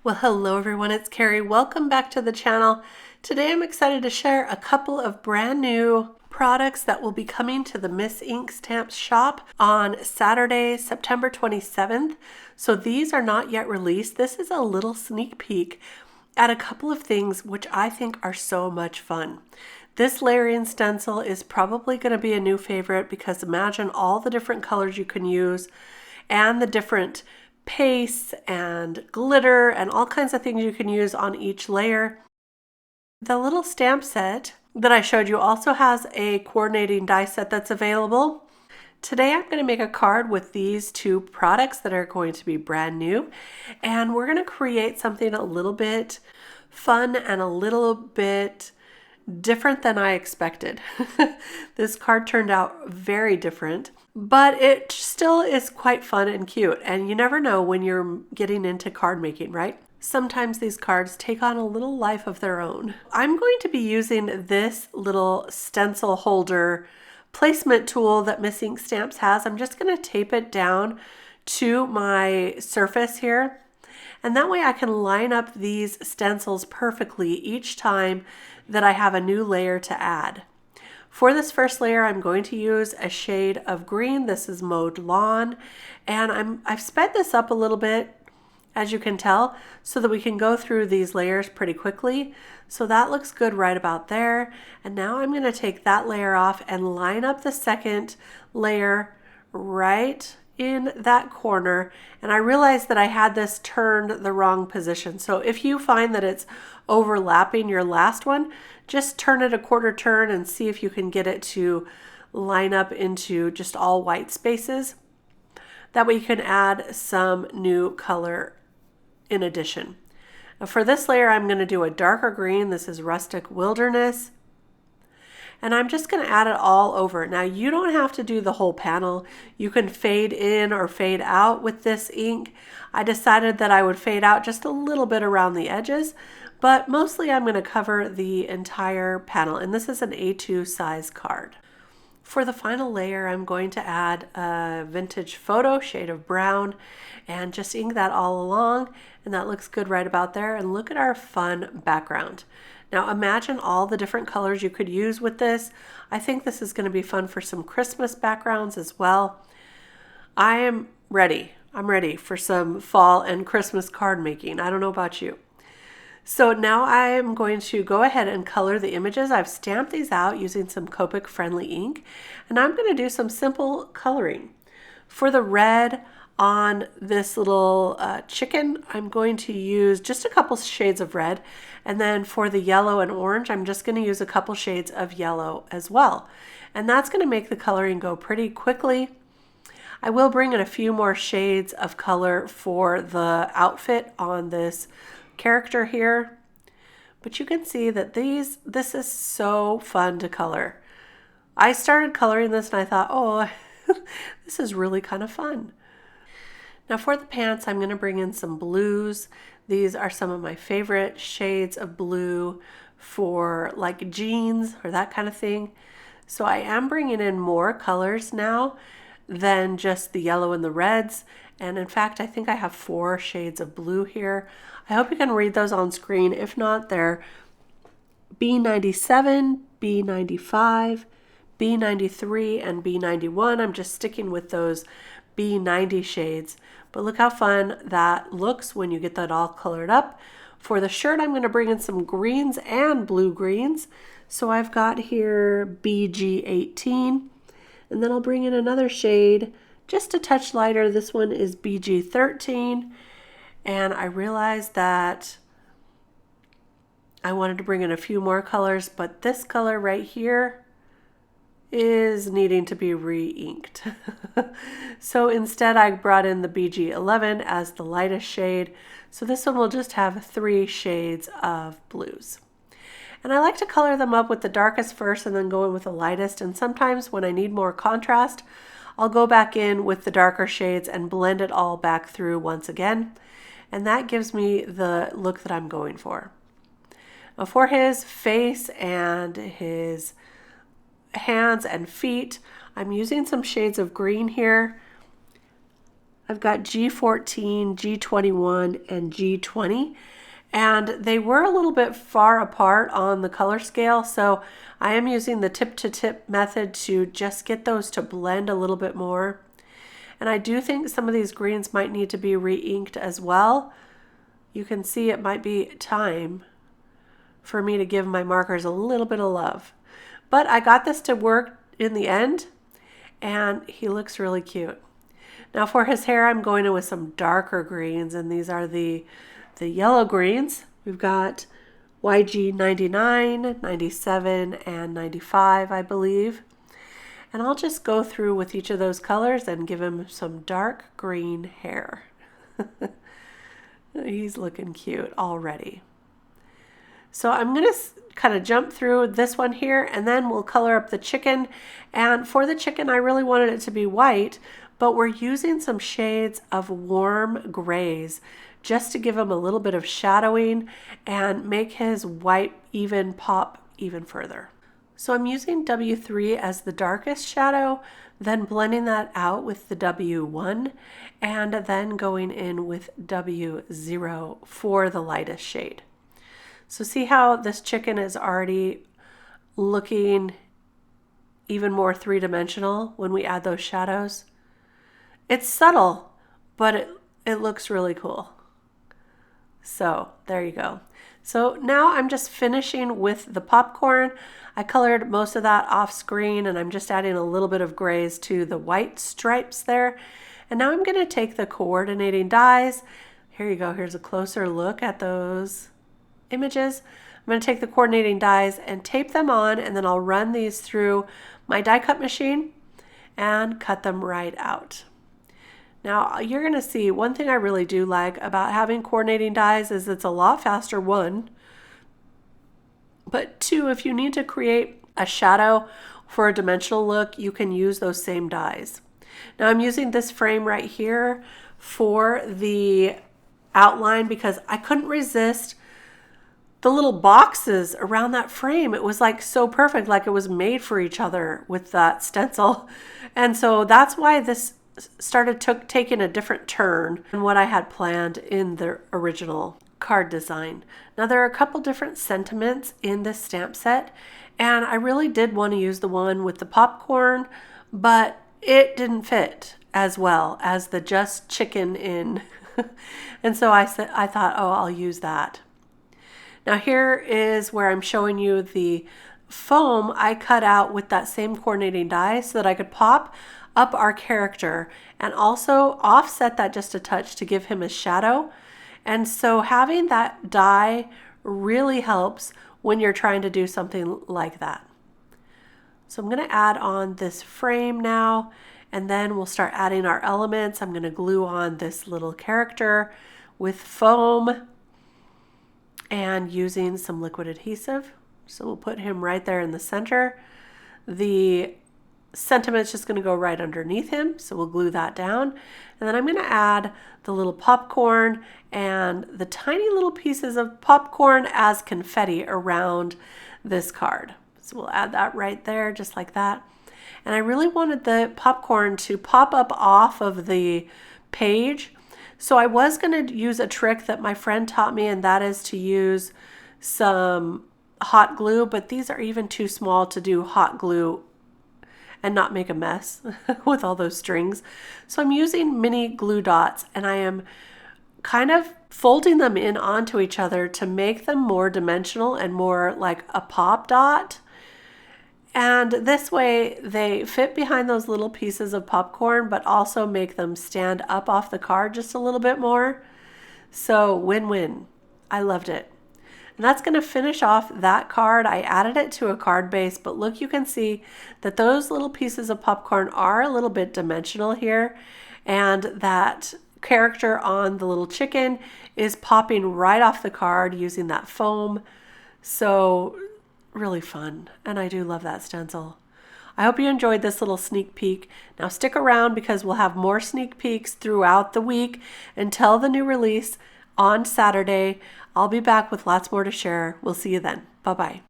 Well, hello everyone, it's Kari. Welcome back to the channel. Today I'm excited to share a couple of brand new products that will be coming to the Miss Ink Stamps shop on Saturday, September 27th. So these are not yet released. This is a little sneak peek at a couple of things which I think are so much fun. This layering stencil is probably going to be a new favorite because imagine all the different colors you can use and the different paste and glitter and all kinds of things you can use on each layer. The little stamp set that I showed you also has a coordinating die set that's available. Today I'm going to make a card with these two products that are going to be brand new, and we're going to create something a little bit fun and a little bit different than I expected. This card turned out very different, but it still is quite fun and cute. And you never know when you're getting into card making, right? Sometimes these cards take on a little life of their own. I'm going to be using this little stencil holder placement tool that Miss Ink Stamps has. I'm just going to tape it down to my surface here. And that way I can line up these stencils perfectly each time that I have a new layer to add. For this first layer, I'm going to use a shade of green. This is Mowed Lawn, and I've sped this up a little bit, as you can tell, so that we can go through these layers pretty quickly. So that looks good right about there. And now I'm going to take that layer off and line up the second layer right in that corner. And I realized that I had this turned the wrong position. So if you find that it's overlapping your last one, just turn it a quarter turn and see if you can get it to line up into just all white spaces. That way you can add some new color in addition. Now for this layer, I'm going to do a darker green. This is Rustic Wilderness. And I'm just going to add it all over. Now you don't have to do the whole panel. You can fade in or fade out with this ink. I decided that I would fade out just a little bit around the edges, but mostly I'm going to cover the entire panel. And this is an A2 size card. For the final layer, I'm going to add a vintage photo shade of brown and just ink that all along. And that looks good right about there. And look at our fun background. Now imagine all the different colors you could use with this. I think this is going to be fun for some Christmas backgrounds as well. I'm ready for some fall and Christmas card making. I don't know about you. So now I'm going to go ahead and color the images. I've stamped these out using some Copic friendly ink, and I'm going to do some simple coloring. For the red on this little chicken, I'm going to use just a couple shades of red. And then for the yellow and orange, I'm just going to use a couple shades of yellow as well. And that's going to make the coloring go pretty quickly. I will bring in a few more shades of color for the outfit on this character here. But you can see that this is so fun to color. I started coloring this and I thought, oh, this is really kind of fun. Now for the pants, I'm going to bring in some blues. These are some of my favorite shades of blue for like jeans or that kind of thing. So I am bringing in more colors now than just the yellow and the reds. And in fact, I think I have 4 shades of blue here. I hope you can read those on screen. If not, they're B97, B95, B93, and B91. I'm just sticking with those B90 shades. But look how fun that looks when you get that all colored up. For the shirt, I'm going to bring in some greens and blue greens. So I've got here BG18, and then I'll bring in another shade just a touch lighter. This one is BG13, and I realized that I wanted to bring in a few more colors, but this color right here is needing to be re-inked. So instead I brought in the BG11 as the lightest shade. So this one will just have 3 shades of blues. And I like to color them up with the darkest first and then go in with the lightest. And sometimes when I need more contrast, I'll go back in with the darker shades and blend it all back through once again. And that gives me the look that I'm going for. Now for his face and his hands and feet, I'm using some shades of green here. I've got G14, G21, and G20. And they were a little bit far apart on the color scale, so I am using the tip to tip method to just get those to blend a little bit more. And I do think some of these greens might need to be re-inked as well. You can see it might be time for me to give my markers a little bit of love. But I got this to work in the end, and he looks really cute. Now for his hair, I'm going in with some darker greens, and these are the yellow greens. We've got YG 99, 97, and 95, I believe. And I'll just go through with each of those colors and give him some dark green hair. He's looking cute already. So I'm going to kind of jump through this one here, and then we'll color up the chicken. And for the chicken, I really wanted it to be white, but we're using some shades of warm grays just to give him a little bit of shadowing and make his white even pop even further. So I'm using W3 as the darkest shadow, then blending that out with the W1, and then going in with W0 for the lightest shade. So see how this chicken is already looking even more three-dimensional when we add those shadows? It's subtle, but it looks really cool. So there you go. So now I'm just finishing with the popcorn. I colored most of that off screen, and I'm just adding a little bit of grays to the white stripes there. And now I'm going to take the coordinating dies. Here you go. Here's a closer look at those images. I'm going to take the coordinating dies and tape them on, and then I'll run these through my die cut machine and cut them right out. Now you're going to see one thing I really do like about having coordinating dies is it's a lot faster, one, but two, if you need to create a shadow for a dimensional look, you can use those same dies. Now I'm using this frame right here for the outline because I couldn't resist the little boxes around that frame. It was like so perfect, like it was made for each other with that stencil. And so that's why this started taking a different turn than what I had planned in the original card design. Now there are a couple different sentiments in this stamp set, and I really did want to use the one with the popcorn, but it didn't fit as well as the just chicken in. And so I thought, oh, I'll use that. Now here is where I'm showing you the foam I cut out with that same coordinating die so that I could pop up our character and also offset that just a touch to give him a shadow. And so having that die really helps when you're trying to do something like that. So I'm going to add on this frame now, and then we'll start adding our elements. I'm going to glue on this little character with foam and using some liquid adhesive. So we'll put him right there in the center. The sentiment's just going to go right underneath him, so we'll glue that down. And then I'm going to add the little popcorn and the tiny little pieces of popcorn as confetti around this card. So we'll add that right there, just like that. And I really wanted the popcorn to pop up off of the page. So I was going to use a trick that my friend taught me, and that is to use some hot glue, but these are even too small to do hot glue and not make a mess with all those strings. So I'm using mini glue dots, and I am kind of folding them in onto each other to make them more dimensional and more like a pop dot. And this way they fit behind those little pieces of popcorn, but also make them stand up off the card just a little bit more. So win-win. I loved it. And that's going to finish off that card. I added it to a card base, but look, you can see that those little pieces of popcorn are a little bit dimensional here, and that character on the little chicken is popping right off the card using that foam. So really fun, and I do love that stencil. I hope you enjoyed this little sneak peek. Now stick around because we'll have more sneak peeks throughout the week until the new release on Saturday. I'll be back with lots more to share. We'll see you then. Bye-bye.